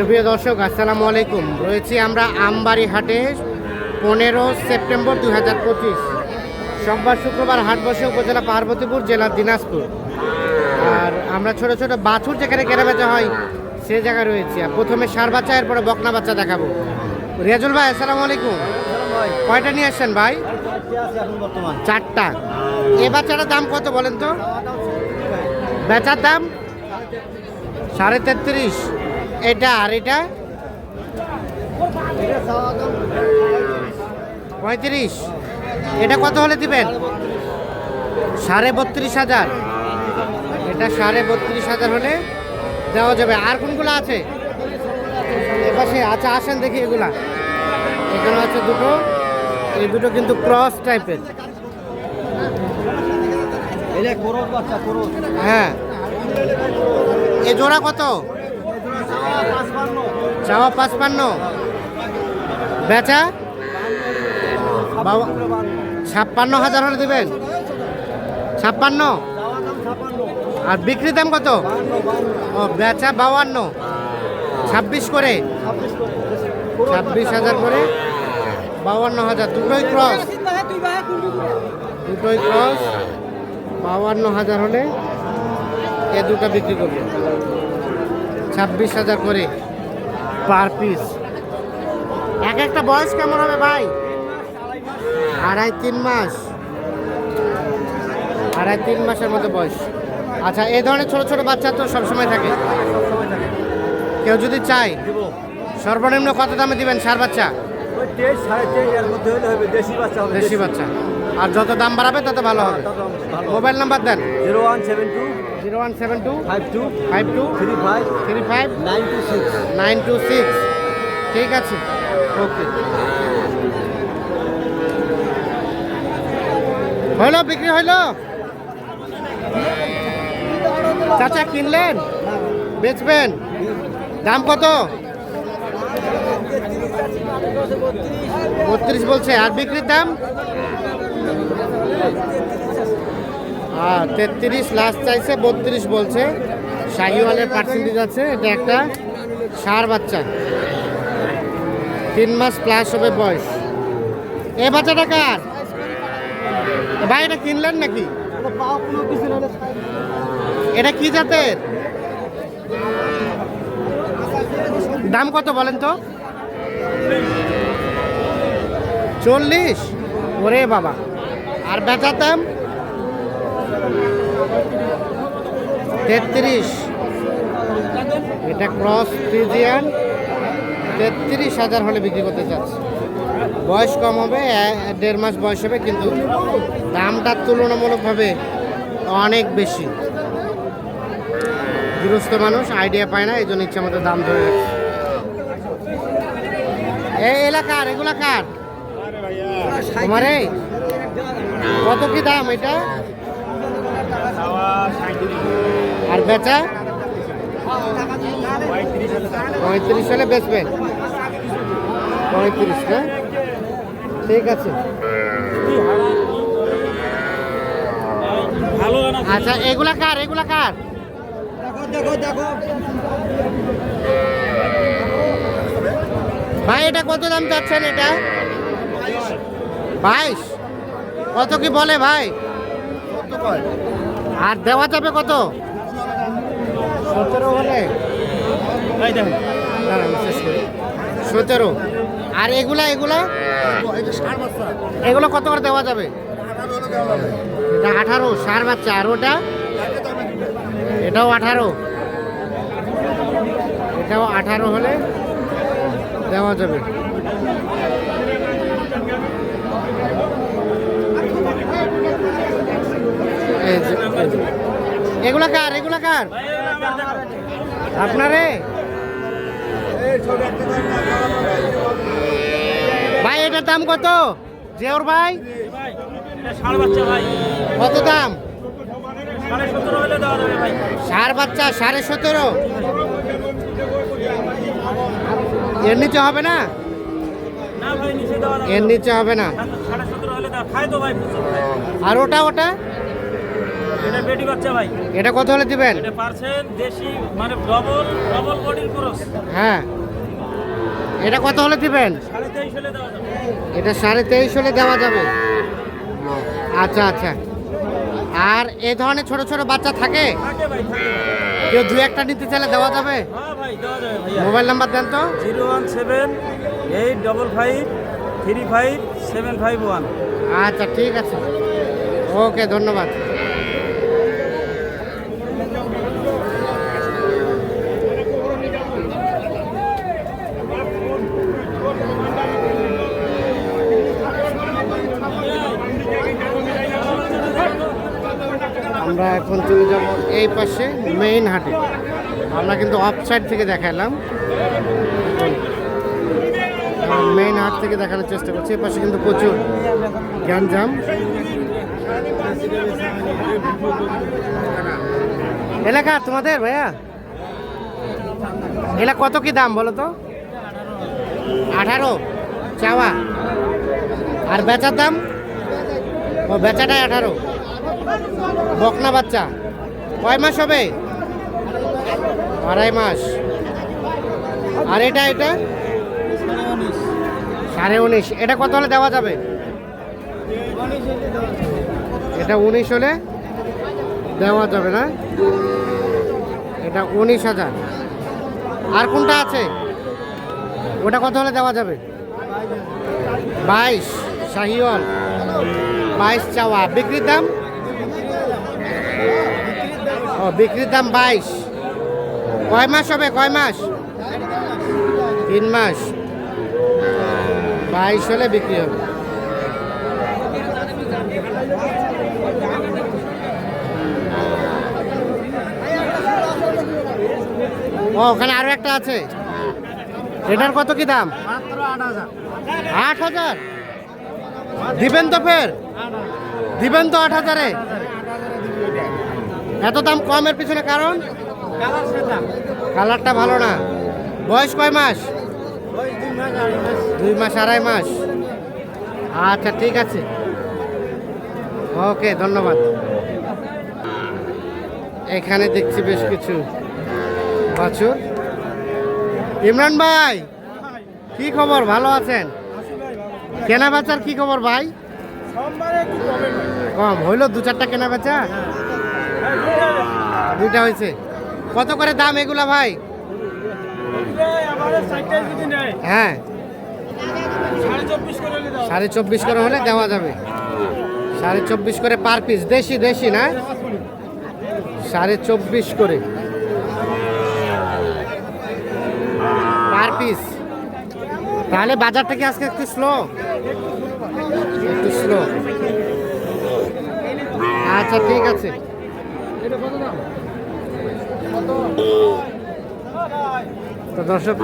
সুপ্রিয় দর্শক আসসালামু আলাইকুম। রয়েছি আমরা আমবাড়ি হাটে 15 সেপ্টেম্বর 2025। সোমবার শুক্রবার হাট বসে উপজেলা পার্বতীপুর, জেলা দিনাজপুর। আর আমরা ছোট ছোট বাছুর যেখানে কেনা বেচা হয় সে জায়গায় রয়েছি। আর প্রথমে ষাঁড় বাচ্চা, এরপরে বকনা বাচ্চা দেখাবো। রিয়াজুল ভাই আসসালামু আলাইকুম। কয়টা নিয়ে আসছেন ভাই? 4টা। এ বাচ্চাটার দাম কত বলেন তো? বেচার দাম 33.5। এটা আর এটা 35। এটা কত হলে দিবেন? 32,500। এটা 32,500 হলে দেওয়া যাবে। আর কোনগুলো আছে এপাশে? আচ্ছা আসেন দেখি এগুলা। এখানে আছে দুটো, এই দুটো কিন্তু ক্রস টাইপের। হ্যাঁ, এ জোড়া কত? চাওয়া 55, বেচা 56,000 হলে দেবেন। 56। আর বিক্রির দাম কত? ও বেচা 52, 26 করে, 26,000 করে, 52,000। দুটোই ক্রস, 52,000 হলে এ দুটো বিক্রি করবে। 26,000 করে পার পিস। এক একটা বয়স কেমন হবে ভাই? 2.5-3 মাস, 2.5-3 মাসের মতো বয়স। আচ্ছা, এই ধরনের ছোট ছোট বাচ্চা তো সবসময় থাকে। কেউ যদি চায় সর্বনিম্ন কত দামে দিবেন ষাঁড় বাচ্চা? দেশি বাচ্চা। আর যত দাম বাড়াবে তত ভালো হবে। মোবাইল নাম্বার দেন। 0172 52 35 926। ঠিক আছে, ওকে। হইল, বিক্রি হইল। চাচা কিনলেন, বেচবেন? দাম কত? 32 বলছে। আর বিক্রির দাম? 33 লাস্ট চাইছে, 32 বলছে। শাহিওয়ালের পার্সেন্টেজ আছে। এটা একটা ষাঁড় বাচ্চা, 3 মাস প্লাস হবে বয়স। এ বাচ্চাটা কার ভাই? এটা কিনলেন নাকি? এটা কি জাতের? দাম কত বলেন তো? 40? ওরে বাবা। আর বেচার দাম? 33। এটা ক্রস ফ্রিজিয়ান, 33,000 হলে বিক্রি করতে চাচ্ছে। বয়স কম হবে, 1.5 মাস বয়স হবে, কিন্তু দামটা তুলনামূলকভাবে অনেক বেশি। গৃহস্থ মানুষ আইডিয়া পায় না, এই জন্য ইচ্ছা মতো দাম ধরে রাখছে। এই এলাকার এগুলা কার? তোমারে? কত কি দাম এটা? আর বেচা? 35 হলে বেচবেন। 35 না? ঠিক আছে। আচ্ছা, এগুলা কার? এগুলা কার? ভাই এটা কত দাম চাচ্ছেন? এটা 22। কত কি বলে ভাই? আর দেওয়া যাবে কত? 17 হলে? 17। আর এগুলা এগুলা এগুলো কত করে দেওয়া যাবে? এটা 18, ষাঁড় বাচ্চা। আর ওটা? এটাও 18। এটাও 18 হলে দেওয়া যাবে। এগুলা কার? এগুলা কার? আপনারে? ভাই এটার দাম কত? জিওর ভাই কত দাম? ষাঁড় বাচ্চা 17.5। এর নিচে হবে না? এর নিচে হবে না। আর ওটা ওটা এটা বেটি বাচ্চা ভাই। এটা কত হলে দিবেন? এটা পার্সেন্ট দেশি মানে ডবল ডবল বডির ক্রস। হ্যাঁ, এটা কত হলে দিবেন? 23.5 হলে দেওয়া যাবে। এটা 23.5 হলে দেওয়া যাবে। আচ্ছা আচ্ছা। আর এই ধরনের ছোট ছোট বাচ্চা থাকে? থাকে ভাই, থাকে। কেউ দু একটা নিতে চাইলে দেওয়া যাবে? হ্যাঁ ভাই, দেওয়া যাবে ভাইয়া। মোবাইল নাম্বার দেন তো। 01785535751। আচ্ছা ঠিক আছে, ওকে, ধন্যবাদ। আমরা এখন চলে যাব এই পাশে মেইন হাটে। আমরা কিন্তু অফ সাইড থেকে দেখালাম, মেইন হাট থেকে দেখানোর চেষ্টা করছি। এই পাশে কিন্তু প্রচুর গ্যাঞ্জাম। এলাকা তোমাদের ভাইয়া, এলা কত কি দাম বলো তো? 18 চাওয়া, আর বেচার দাম? ও, বেচাটাই 18। বকনা বাচ্চা কয় মাস হবে? 2.5 মাস। আর এটা এটা 19.5। এটা কত হলে দেওয়া যাবে? এটা 19 হলে দেওয়া যাবে না? এটা 19,000। আর কোনটা আছে? ওটা কত হলে দেওয়া যাবে? 22 শাহিওয়াল, 22 চাওয়া। বিক্রির দাম? ও, বিক্রির দাম 22। কয় মাস হবে? কয় মাস? 3 মাস। 22 হলে বিক্রি হবে। ও, ওখানে আরো একটা আছে। এটার কত কি দাম? 8,000। দিবেন তো? ফের দিবেন তো 8,000-এ? এত দাম কমের পিছনে কারণ? কালারটা ভালো না। বয়স কয় মাস? 2 মাস 2.5 মাস। আচ্ছা ঠিক আছে, ওকে, ধন্যবাদ। এখানে দেখছি বেশ কিছু বাছুর। ইমরান ভাই, কি খবর? ভালো আছেন? কেনা বেচার কি খবর ভাই? কম হইলো? 2-4টা কেনা বেচা? 2টা হয়েছে। কত করে দাম এগুলা ভাই? হ্যাঁ, 24.5 করে হলে দেওয়া যাবে। 24.5 করে পার পিস। দেশি দেশি না? 24.5 করে পার পিস। তাহলে বাজারটা কি আজকে একটু স্লো? একটু স্লো। আচ্ছা ঠিক আছে। তো দর্শক,